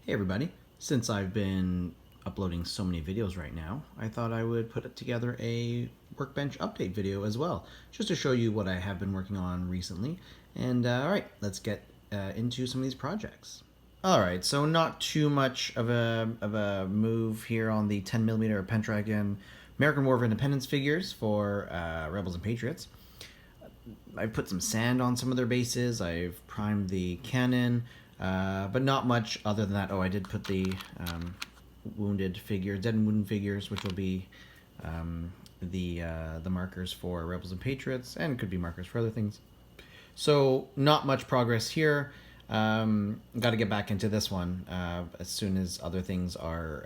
Hey everybody, since I've been uploading so many videos right now, I thought I would put together a Workbench update video as well, just to show you what I have been working on recently. And alright, let's get into some of these projects. Alright, so not too much of a move here on the 10mm Pendragon American War of Independence figures for Rebels and Patriots. I've put some sand on some of their bases, I've primed the cannon, but not much other than that. Oh, I did put the wounded figures, dead and wounded figures, which will be the markers for Rebels and Patriots, and could be markers for other things. So not much progress here. Got to get back into this one as soon as other things are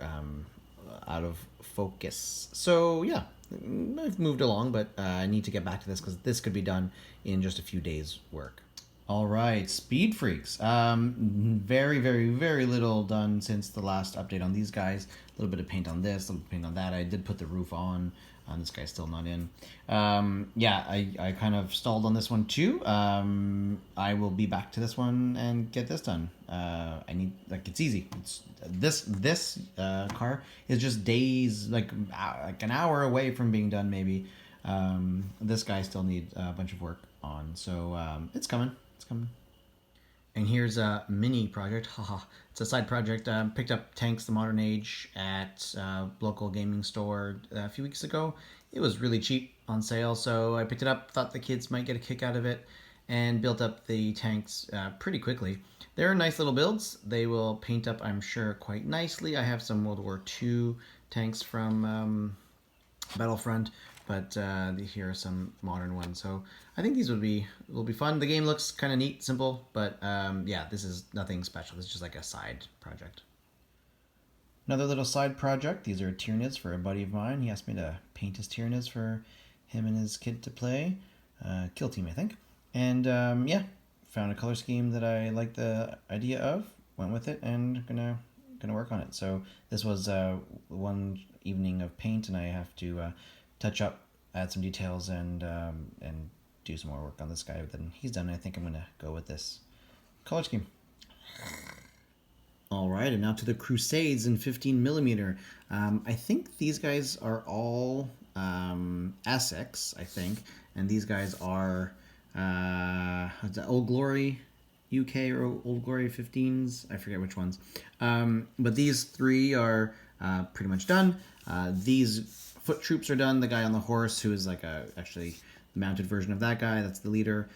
out of focus. So yeah, I've moved along, but I need to get back to this because this could be done in just a few days' work. All right, Speed Freaks. Very, very, very little done since the last update on these guys. A little bit of paint on this, a little paint on that. I did put the roof on. This guy's still not in. Yeah, I kind of stalled on this one too. I will be back to this one and get this done. I need, like, it's easy. It's this car is just days, like an hour away from being done maybe. This guy still needs a bunch of work on, so it's coming. It's coming. And here's a mini project. Haha, it's a side project. Picked up Tanks the Modern Age at a local gaming store a few weeks ago. It was really cheap on sale, so I picked it up. Thought the kids might get a kick out of it, and built up the tanks pretty quickly. They're nice little builds. They will paint up, I'm sure, quite nicely. I have some World War II tanks from Battlefront, but here are some modern ones. So I think these will be fun. The game looks kind of neat, simple, but yeah, this is nothing special. It's just like a side project. Another little side project. These are Tyranids for a buddy of mine. He asked me to paint his Tyranids for him and his kid to play. Kill Team, I think. And yeah, found a color scheme that I like the idea of. Went with it and gonna work on it. So this was one evening of paint, and I have to touch up, add some details, and do some more work on this guy. But then he's done. I think I'm gonna go with this color scheme. All right, and now to the Crusades in 15mm. I think these guys are all Essex, I think, and these guys are Old Glory UK or Old Glory 15s. I forget which ones. But these three are pretty much done. These foot troops are done. The guy on the horse, who is like actually the mounted version of that guy, that's the leader.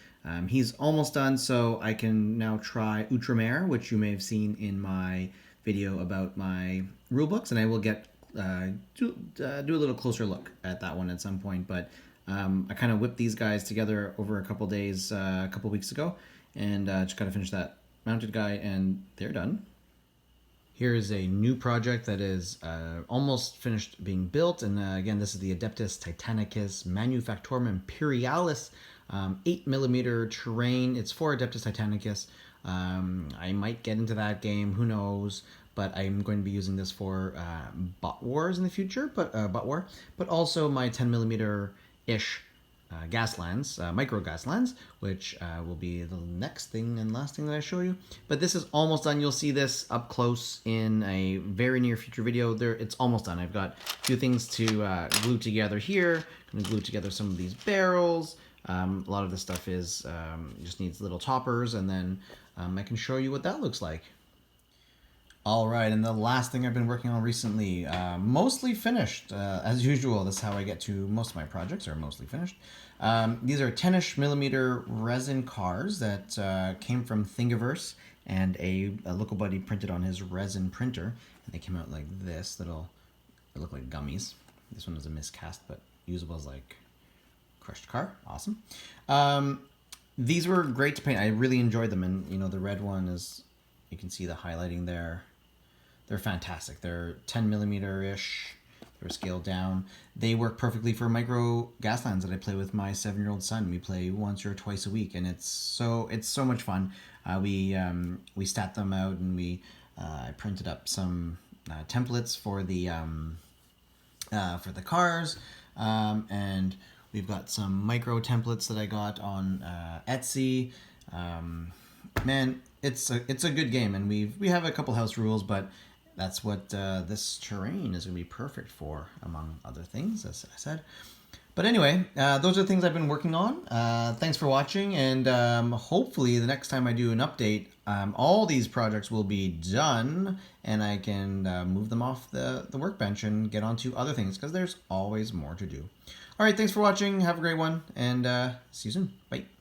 He's almost done, so I can now try Outremer, which you may have seen in my video about my rulebooks, and I will get do a little closer look at that one at some point. But I kind of whipped these guys together over a couple days, a couple weeks ago, and just got to finish that mounted guy, and they're done. Here is a new project that is almost finished being built, and again, this is the Adeptus Titanicus Manufactorum Imperialis 8mm terrain. It's for Adeptus Titanicus. I might get into that game, who knows, but I'm going to be using this for bot wars in the future, but also my 10mm-ish Gaslands, micro Gaslands, which will be the next thing and last thing that I show you. But this is almost done. You'll see this up close in a very near future video. It's almost done. I've got a few things to glue together here. I'm gonna glue together some of these barrels. A lot of this stuff is just needs little toppers, and then I can show you what that looks like. All right, and the last thing I've been working on recently, mostly finished, as usual. That's how I get to most of my projects, are mostly finished. These are 10-ish mm resin cars that came from Thingiverse, and a local buddy printed on his resin printer, and they came out like this. They look like gummies. This one was a miscast, but usable as like crushed car. Awesome. These were great to paint. I really enjoyed them, and you know, the red one is, you can see the highlighting there. They're fantastic. They're 10mm-ish. They're scaled down. They work perfectly for micro Gaslands that I play with my 7-year-old son. We play once or twice a week, and it's so much fun. We stat them out, and I printed up some templates for the cars, and we've got some micro templates that I got on Etsy. man, it's a good game, and we have a couple house rules, but that's what this terrain is going to be perfect for, among other things, as I said. But anyway, those are the things I've been working on. Thanks for watching, and hopefully the next time I do an update, all these projects will be done, and I can move them off the workbench and get on to other things, because there's always more to do. All right, thanks for watching. Have a great one, and see you soon. Bye.